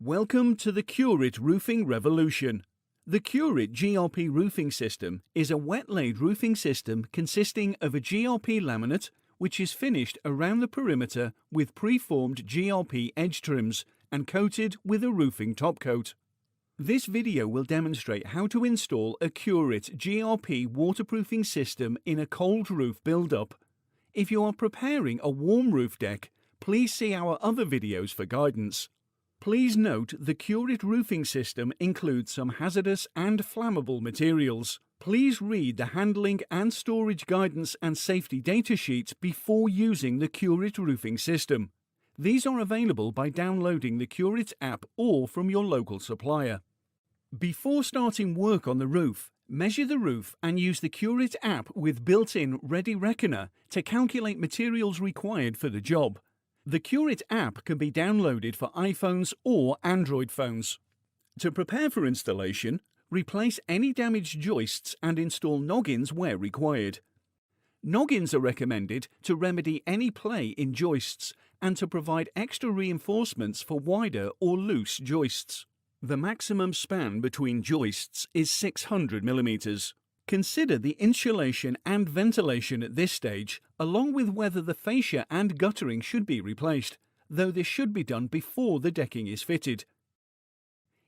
Welcome to the Cure-It roofing revolution. The Cure-It GRP roofing system is a wet-laid roofing system consisting of a GRP laminate which is finished around the perimeter with pre-formed GRP edge trims and coated with a roofing top coat. This video will demonstrate how to install a Cure-It GRP waterproofing system in a cold roof build-up. If you are preparing a warm roof deck, please see our other videos for guidance. Please note the Cure-It roofing system includes some hazardous and flammable materials. Please read the handling and storage guidance and safety data sheets before using the Cure-It roofing system. These are available by downloading the Cure-It app or from your local supplier. Before starting work on the roof, measure the roof and use the Cure-It app with built-in Ready Reckoner to calculate materials required for the job. The Cure-It app can be downloaded for iPhones or Android phones. To prepare for installation, replace any damaged joists and install noggins where required. Noggins are recommended to remedy any play in joists and to provide extra reinforcements for wider or loose joists. The maximum span between joists is 600 mm. Consider the insulation and ventilation at this stage, along with whether the fascia and guttering should be replaced, though this should be done before the decking is fitted.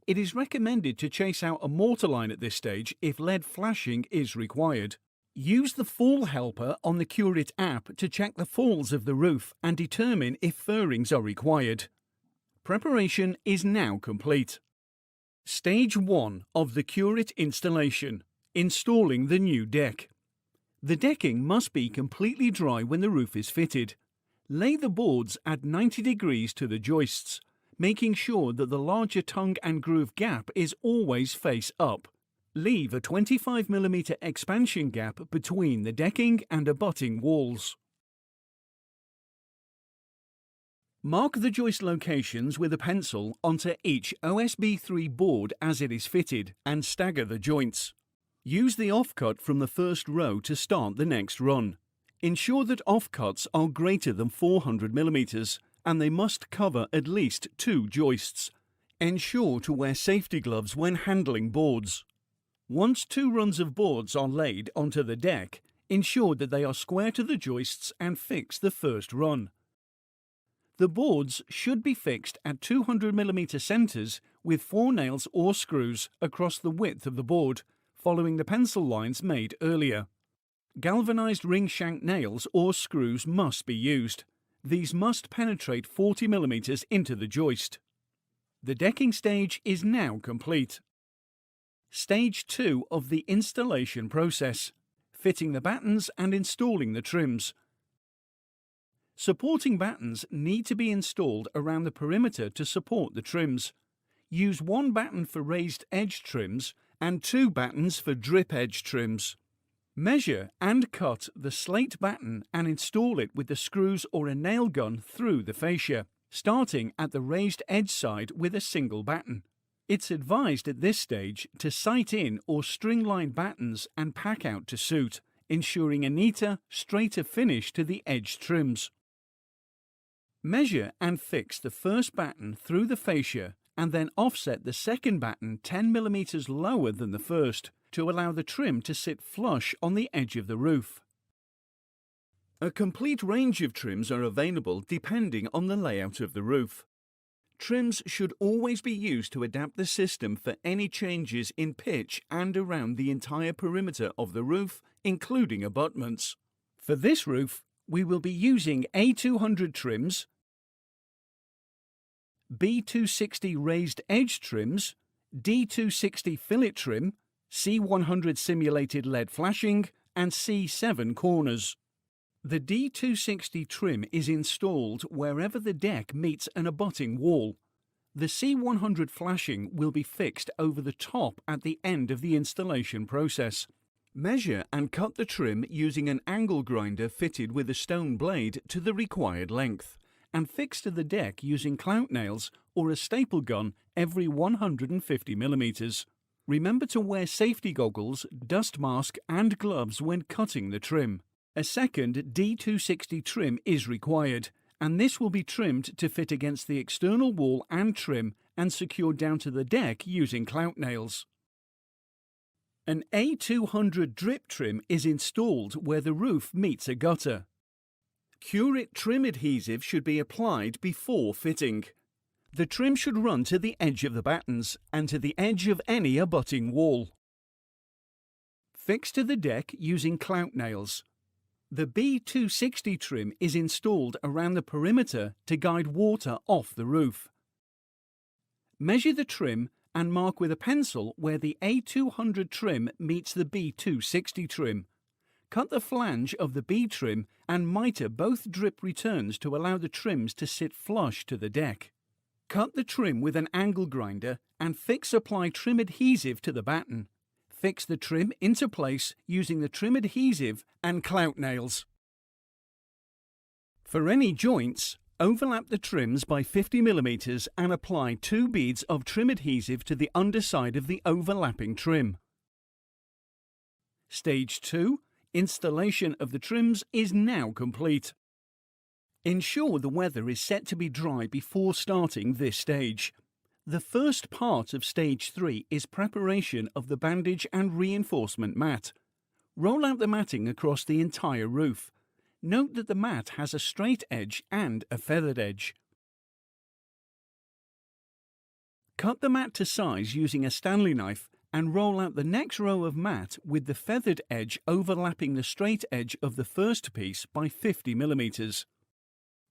It is recommended to chase out a mortar line at this stage if lead flashing is required. Use the fall helper on the Cure-It app to check the falls of the roof and determine if furrings are required. Preparation is now complete. Stage 1 of the Cure-It installation. Installing the new deck. The decking must be completely dry when the roof is fitted. Lay the boards at 90 degrees to the joists, making sure that the larger tongue and groove gap is always face up. Leave a 25 mm expansion gap between the decking and abutting walls. Mark the joist locations with a pencil onto each OSB 3 board as it is fitted and stagger the joints. Use the offcut from the first row to start the next run. Ensure that offcuts are greater than 400 mm and they must cover at least 2 joists. Ensure to wear safety gloves when handling boards. Once 2 runs of boards are laid onto the deck, ensure that they are square to the joists and fix the first run. The boards should be fixed at 200 mm centres with 4 nails or screws across the width of the board, following the pencil lines made earlier. Galvanized ring shank nails or screws must be used. These must penetrate 40 mm into the joist. The decking stage is now complete. Stage 2 of the installation process. Fitting the battens and installing the trims. Supporting battens need to be installed around the perimeter to support the trims. Use 1 batten for raised edge trims and 2 battens for drip edge trims. Measure and cut the slate batten and install it with the screws or a nail gun through the fascia, starting at the raised edge side with a single batten. It's advised at this stage to sight in or string-line battens and pack out to suit, ensuring a neater, straighter finish to the edge trims. Measure and fix the first batten through the fascia and then offset the second batten 10 mm lower than the first to allow the trim to sit flush on the edge of the roof. A complete range of trims are available depending on the layout of the roof. Trims should always be used to adapt the system for any changes in pitch and around the entire perimeter of the roof, including abutments. For this roof, we will be using A200 trims, B260 raised edge trims, D260 fillet trim, C100 simulated lead flashing, and C7 corners. The D260 trim is installed wherever the deck meets an abutting wall. The C100 flashing will be fixed over the top at the end of the installation process. Measure and cut the trim using an angle grinder fitted with a stone blade to the required length, and fix to the deck using clout nails or a staple gun every 150 mm. Remember to wear safety goggles, dust mask and gloves when cutting the trim. A second D260 trim is required, and this will be trimmed to fit against the external wall and trim and secured down to the deck using clout nails. An A200 drip trim is installed where the roof meets a gutter. Curit trim adhesive should be applied before fitting. The trim should run to the edge of the battens and to the edge of any abutting wall. Fix to the deck using clout nails. The B260 trim is installed around the perimeter to guide water off the roof. Measure the trim and mark with a pencil where the A200 trim meets the B260 trim. Cut the flange of the B trim and mitre both drip returns to allow the trims to sit flush to the deck. Cut the trim with an angle grinder and apply trim adhesive to the batten. Fix the trim into place using the trim adhesive and clout nails. For any joints, overlap the trims by 50 mm and apply 2 beads of trim adhesive to the underside of the overlapping trim. Stage 2. Installation of the trims is now complete. Ensure the weather is set to be dry before starting this stage. The first part of Stage 3 is preparation of the bandage and reinforcement mat. Roll out the matting across the entire roof. Note that the mat has a straight edge and a feathered edge. Cut the mat to size using a Stanley knife and roll out the next row of mat with the feathered edge overlapping the straight edge of the first piece by 50 mm.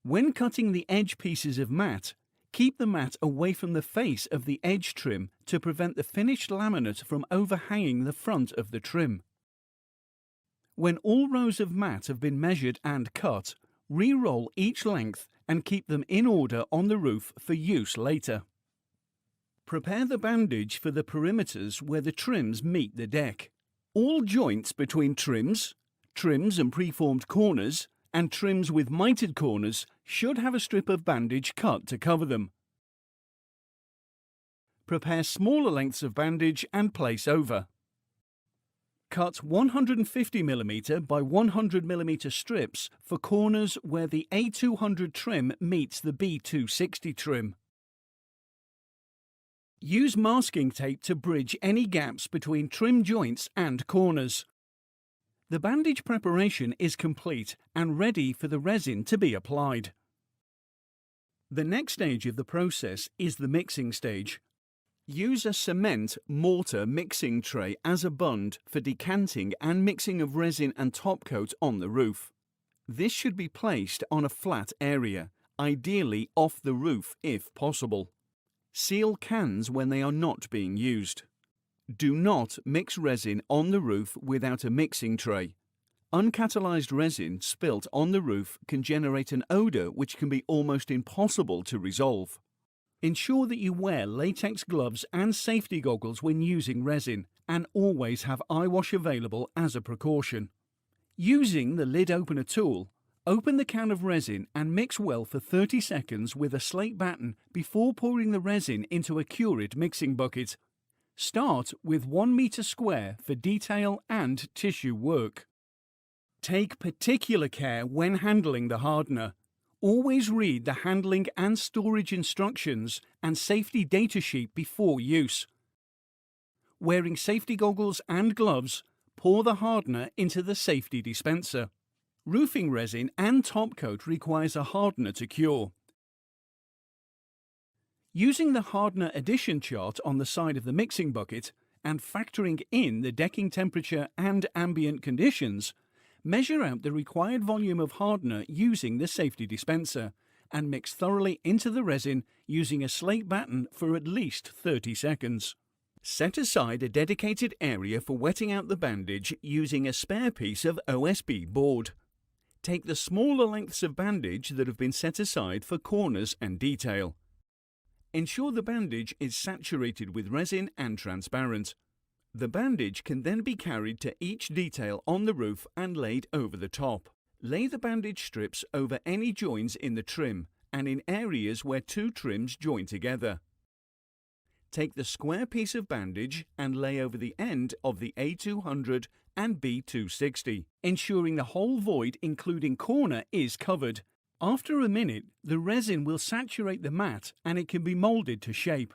When cutting the edge pieces of mat, keep the mat away from the face of the edge trim to prevent the finished laminate from overhanging the front of the trim. When all rows of mat have been measured and cut, re-roll each length and keep them in order on the roof for use later. Prepare the bandage for the perimeters where the trims meet the deck. All joints between trims and preformed corners, and trims with mitered corners should have a strip of bandage cut to cover them. Prepare smaller lengths of bandage and place over. Cut 150 mm by 100 mm strips for corners where the A200 trim meets the B260 trim. Use masking tape to bridge any gaps between trim joints and corners. The bandage preparation is complete and ready for the resin to be applied. The next stage of the process is the mixing stage. Use a cement mortar mixing tray as a bund for decanting and mixing of resin and top coat on the roof. This should be placed on a flat area, ideally off the roof if possible. Seal cans when they are not being used. Do not mix resin on the roof without a mixing tray. Uncatalyzed resin spilt on the roof can generate an odor which can be almost impossible to resolve. Ensure that you wear latex gloves and safety goggles when using resin, and always have eye wash available as a precaution. Using the lid opener tool, open the can of resin and mix well for 30 seconds with a slate batten before pouring the resin into a Curit mixing bucket. Start with 1 meter square for detail and tissue work. Take particular care when handling the hardener. Always read the handling and storage instructions and safety data sheet before use. Wearing safety goggles and gloves, pour the hardener into the safety dispenser. Roofing resin and top coat requires a hardener to cure. Using the hardener addition chart on the side of the mixing bucket and factoring in the decking temperature and ambient conditions, measure out the required volume of hardener using the safety dispenser and mix thoroughly into the resin using a slate batten for at least 30 seconds. Set aside a dedicated area for wetting out the bandage using a spare piece of OSB board. Take the smaller lengths of bandage that have been set aside for corners and detail. Ensure the bandage is saturated with resin and transparent. The bandage can then be carried to each detail on the roof and laid over the top. Lay the bandage strips over any joins in the trim and in areas where two trims join together. Take the square piece of bandage and lay over the end of the A200 and B260, ensuring the whole void including corner is covered, After a minute, the resin will saturate the mat and it can be molded to shape.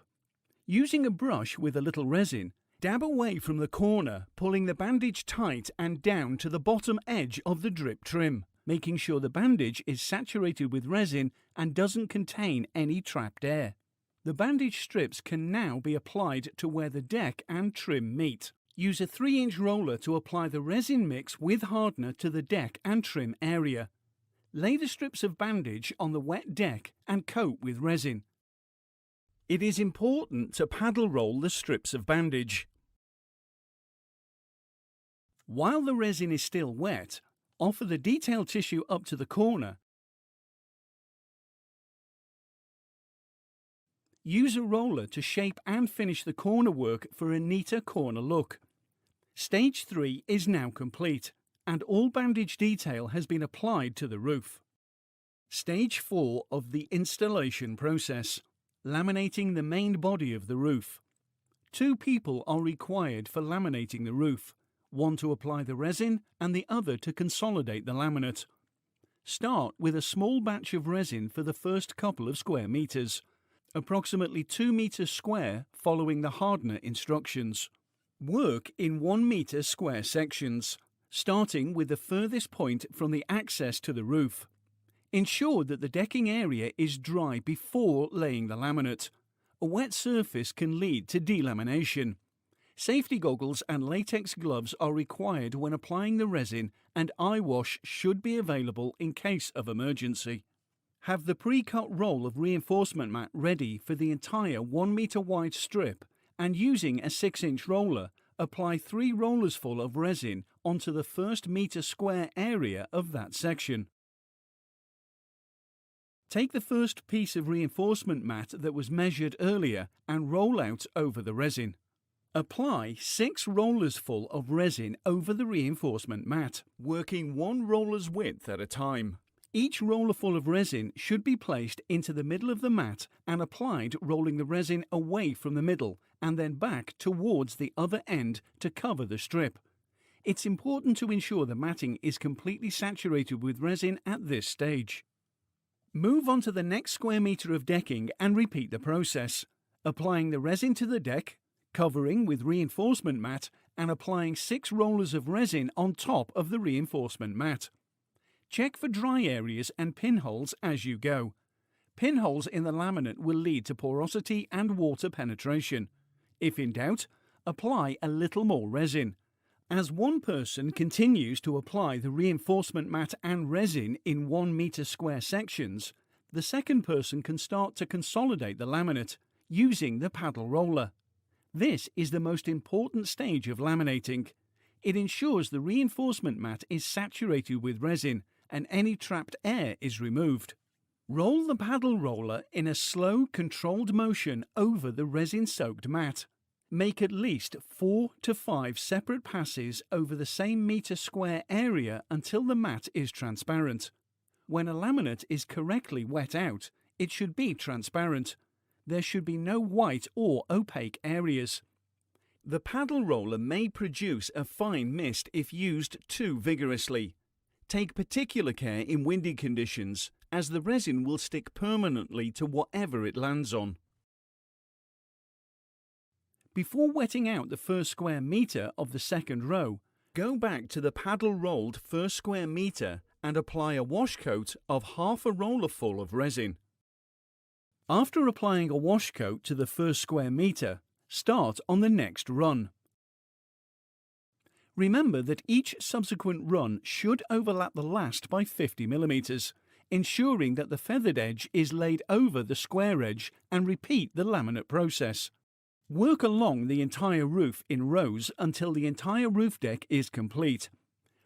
Using a brush with a little resin, dab away from the corner, pulling the bandage tight and down to the bottom edge of the drip trim, making sure the bandage is saturated with resin and doesn't contain any trapped air. The bandage strips can now be applied to where the deck and trim meet. Use a 3-inch roller to apply the resin mix with hardener to the deck and trim area. Lay the strips of bandage on the wet deck and coat with resin. It is important to paddle roll the strips of bandage. While the resin is still wet, offer the detail tissue up to the corner. Use a roller to shape and finish the corner work for a neater corner look. Stage 3 is now complete, and all bandage detail has been applied to the roof. Stage 4 of the installation process. Laminating the main body of the roof. 2 people are required for laminating the roof, one to apply the resin and the other to consolidate the laminate. Start with a small batch of resin for the first couple of square meters, approximately 2 meters square following the hardener instructions. Work in 1 meter square sections, starting with the furthest point from the access to the roof. Ensure that the decking area is dry before laying the laminate. A wet surface can lead to delamination. Safety goggles and latex gloves are required when applying the resin, and eye wash should be available in case of emergency. Have the pre-cut roll of reinforcement mat ready for the entire 1 meter wide strip, and using a 6-inch roller, apply 3 rollers full of resin onto the first meter square area of that section. Take the first piece of reinforcement mat that was measured earlier and roll out over the resin. Apply 6 rollers full of resin over the reinforcement mat, working 1 roller's width at a time. Each roller full of resin should be placed into the middle of the mat and applied, rolling the resin away from the middle and then back towards the other end to cover the strip. It's important to ensure the matting is completely saturated with resin at this stage. Move on to the next square meter of decking and repeat the process, applying the resin to the deck, covering with reinforcement mat and applying 6 rollers of resin on top of the reinforcement mat. Check for dry areas and pinholes as you go. Pinholes in the laminate will lead to porosity and water penetration. If in doubt, apply a little more resin. As one person continues to apply the reinforcement mat and resin in 1 meter square sections, the second person can start to consolidate the laminate using the paddle roller. This is the most important stage of laminating. It ensures the reinforcement mat is saturated with resin and any trapped air is removed. Roll the paddle roller in a slow, controlled motion over the resin-soaked mat. Make at least 4 to 5 separate passes over the same meter square area until the mat is transparent. When a laminate is correctly wet out, it should be transparent. There should be no white or opaque areas. The paddle roller may produce a fine mist if used too vigorously. Take particular care in windy conditions, as the resin will stick permanently to whatever it lands on. Before wetting out the first square meter of the second row, go back to the paddle rolled first square meter and apply a wash coat of half a roller full of resin. After applying a wash coat to the first square meter, start on the next run. Remember that each subsequent run should overlap the last by 50 mm, ensuring that the feathered edge is laid over the square edge, and repeat the laminate process. Work along the entire roof in rows until the entire roof deck is complete.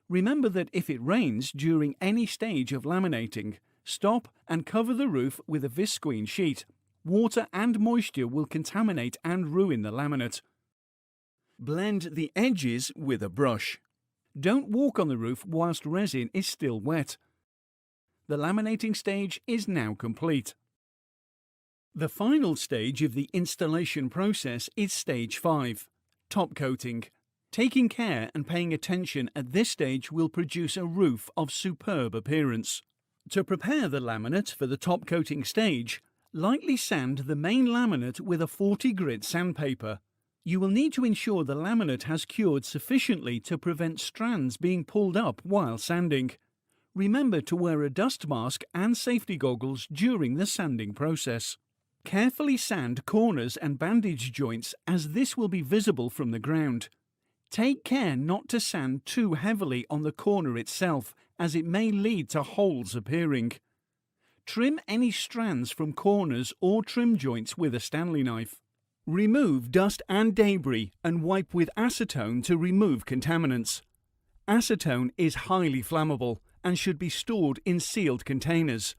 Remember that if it rains during any stage of laminating, stop and cover the roof with a visqueen sheet. Water and moisture will contaminate and ruin the laminate. Blend the edges with a brush. Don't walk on the roof whilst resin is still wet. The laminating stage is now complete. The final stage of the installation process is stage 5, top coating. Taking care and paying attention at this stage will produce a roof of superb appearance. To prepare the laminate for the top coating stage, lightly sand the main laminate with a 40 grit sandpaper. You will need to ensure the laminate has cured sufficiently to prevent strands being pulled up while sanding. Remember to wear a dust mask and safety goggles during the sanding process. Carefully sand corners and bandage joints as this will be visible from the ground. Take care not to sand too heavily on the corner itself, as it may lead to holes appearing. Trim any strands from corners or trim joints with a Stanley knife. Remove dust and debris and wipe with acetone to remove contaminants. Acetone is highly flammable and should be stored in sealed containers.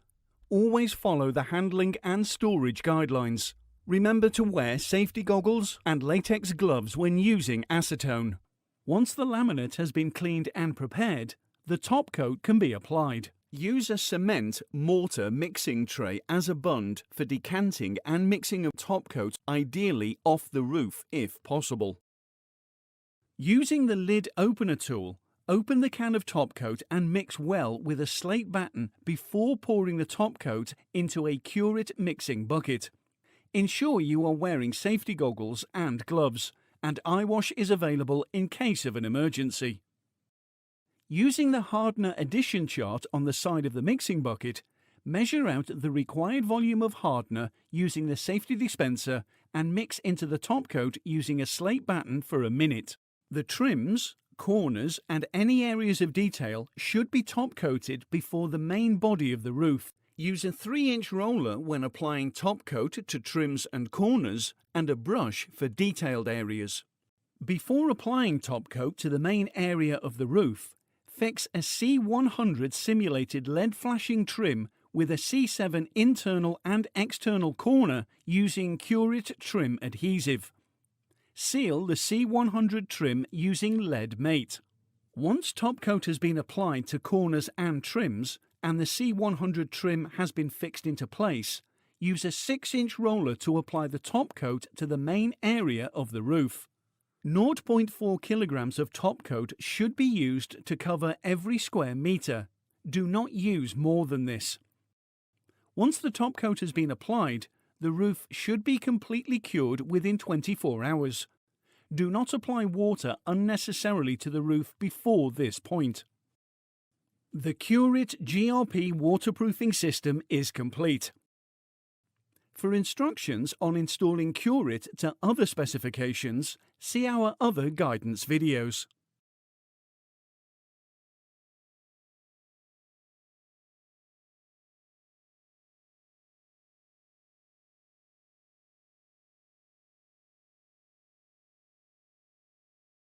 Always follow the handling and storage guidelines. Remember to wear safety goggles and latex gloves when using acetone. Once the laminate has been cleaned and prepared, the top coat can be applied. Use a cement mortar mixing tray as a bund for decanting and mixing a top coat, ideally off the roof if possible. Using the lid opener tool, open the can of top coat and mix well with a slate batten before pouring the top coat into a Curate mixing bucket. Ensure you are wearing safety goggles and gloves, and eye wash is available in case of an emergency. Using the hardener addition chart on the side of the mixing bucket, measure out the required volume of hardener using the safety dispenser and mix into the top coat using a slate batten for a minute. The trims, corners and any areas of detail should be top coated before the main body of the roof. Use a 3-inch roller when applying top coat to trims and corners and a brush for detailed areas. Before applying top coat to the main area of the roof, fix a C100 simulated lead flashing trim with a C7 internal and external corner using Curate trim adhesive. Seal the C100 trim using lead mate. Once top coat has been applied to corners and trims and the C100 trim has been fixed into place, use a 6-inch roller to apply the top coat to the main area of the roof. 0.4 kilograms of top coat should be used to cover every square meter. Do not use more than this. Once the top coat has been applied, the roof should be completely cured within 24 hours. Do not apply water unnecessarily to the roof before this point. The Curate GRP waterproofing system is complete. For instructions on installing Curate to other specifications, see our other guidance videos.